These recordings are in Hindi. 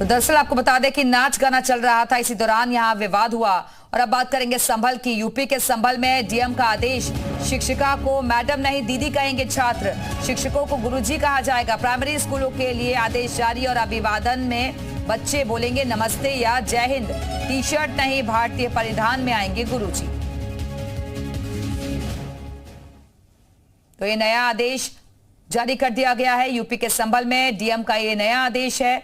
तो दरअसल आपको बता दें कि नाच गाना चल रहा था, इसी दौरान यहां विवाद हुआ। और अब बात करेंगे संभल की। यूपी के संभल में डीएम का आदेश, शिक्षिका को मैडम नहीं दीदी कहेंगे छात्र, शिक्षकों को गुरुजी कहा जाएगा। प्राइमरी स्कूलों के लिए आदेश जारी और अभिवादन में बच्चे बोलेंगे नमस्ते या जय हिंद। टी शर्ट नहीं भारतीय परिधान में आएंगे गुरुजी। तो ये नया आदेश जारी कर दिया गया है। यूपी के संभल में डीएम का ये नया आदेश है।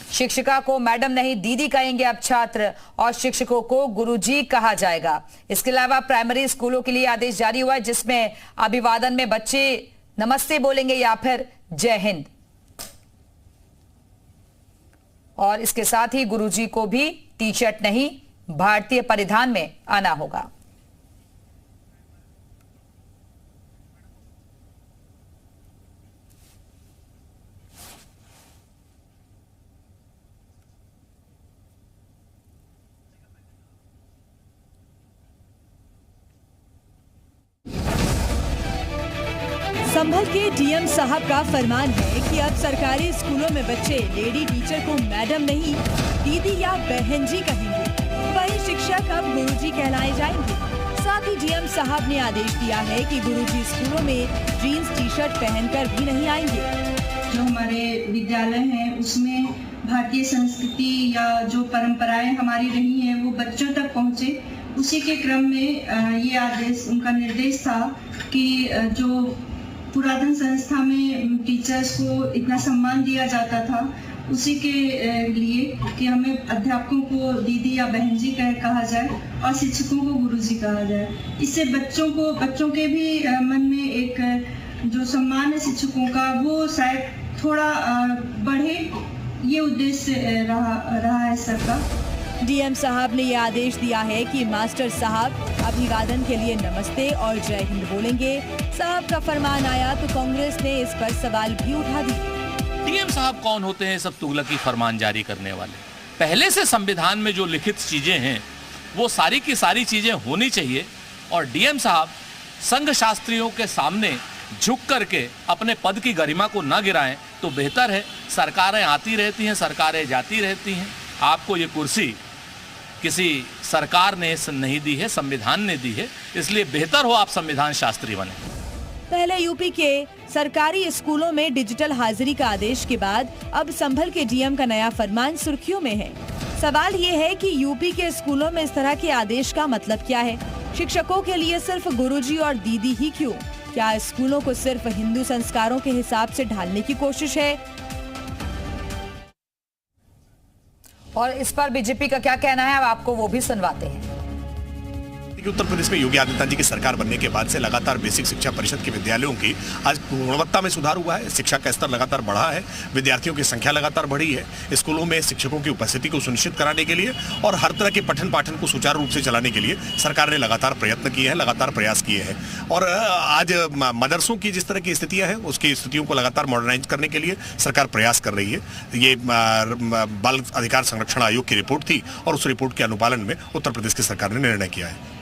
शिक्षिका को मैडम नहीं दीदी कहेंगे अब छात्र और शिक्षकों को गुरुजी कहा जाएगा। इसके अलावा प्राइमरी स्कूलों के लिए आदेश जारी हुआ है, जिसमें अभिवादन में बच्चे नमस्ते बोलेंगे या फिर जय हिंद। और इसके साथ ही गुरुजी को भी टी शर्ट नहीं भारतीय परिधान में आना होगा। संभल के डीएम साहब का फरमान है कि अब सरकारी स्कूलों में बच्चे लेडी टीचर को मैडम नहीं दीदी या बहन जी कहेंगे, वहीं शिक्षक अब गुरुजी कहलाए जाएंगे। साथ ही डीएम साहब ने आदेश दिया है कि गुरुजी स्कूलों में जीन्स टी शर्ट पहनकर भी नहीं आएंगे। जो हमारे विद्यालय हैं उसमें भारतीय संस्कृति या जो परंपराएं हमारी रही हैं वो बच्चों तक पहुँचे, उसी के क्रम में ये आदेश, उनका निर्देश था कि जो पुरातन संस्था में टीचर्स को इतना सम्मान दिया जाता था, उसी के लिए कि हमें अध्यापकों को दीदी या बहन जी कहा जाए और शिक्षकों को गुरुजी कहा जाए। इससे बच्चों के भी मन में एक जो सम्मान है शिक्षकों का वो शायद थोड़ा बढ़े, ये उद्देश्य रहा है सबका। डीएम साहब ने यह आदेश दिया है कि मास्टर साहब अभिवादन के लिए नमस्ते और जय हिंद बोलेंगे। साहब का फरमान आया तो कांग्रेस ने इस पर सवाल भी उठा दिए। डीएम साहब कौन होते हैं सब तुगलकी फरमान जारी करने वाले? पहले से संविधान में जो लिखित चीजें हैं वो सारी की सारी चीजें होनी चाहिए और डीएम साहब संघ शास्त्रियों के सामने झुक करके अपने पद की गरिमा को न गिराएं तो बेहतर है। सरकारें आती रहती हैं, सरकारें जाती रहती हैं। आपको ये कुर्सी किसी सरकार ने नहीं दी है, संविधान ने दी है, इसलिए बेहतर हो आप संविधान शास्त्री बने। पहले यूपी के सरकारी स्कूलों में डिजिटल हाजिरी का आदेश के बाद अब संभल के डीएम का नया फरमान सुर्खियों में है। सवाल ये है कि यूपी के स्कूलों में इस तरह के आदेश का मतलब क्या है? शिक्षकों के लिए सिर्फ गुरुजी और दीदी ही क्यों? क्या स्कूलों को सिर्फ हिंदू संस्कारों के हिसाब से ढालने की कोशिश है? और इस पर बीजेपी का क्या कहना है, अब आपको वो भी सुनवाते हैं। उत्तर प्रदेश में योगी आदित्यनाथ जी की सरकार बनने के बाद से लगातार बेसिक शिक्षा परिषद के विद्यालयों की आज गुणवत्ता में सुधार हुआ है। शिक्षा का स्तर लगातार बढ़ा है, विद्यार्थियों की संख्या लगातार बढ़ी है। स्कूलों में शिक्षकों की उपस्थिति को सुनिश्चित कराने के लिए और हर तरह के पठन पाठन को सुचारू रूप से चलाने के लिए सरकार ने लगातार प्रयत्न किए हैं, लगातार प्रयास किए हैं। और आज मदरसों की जिस तरह की स्थितियां हैं उसकी स्थितियों को लगातार मॉडर्नाइज करने के लिए सरकार प्रयास कर रही है। ये बाल अधिकार संरक्षण आयोग की रिपोर्ट थी और उस रिपोर्ट के अनुपालन में उत्तर प्रदेश की सरकार ने निर्णय किया है।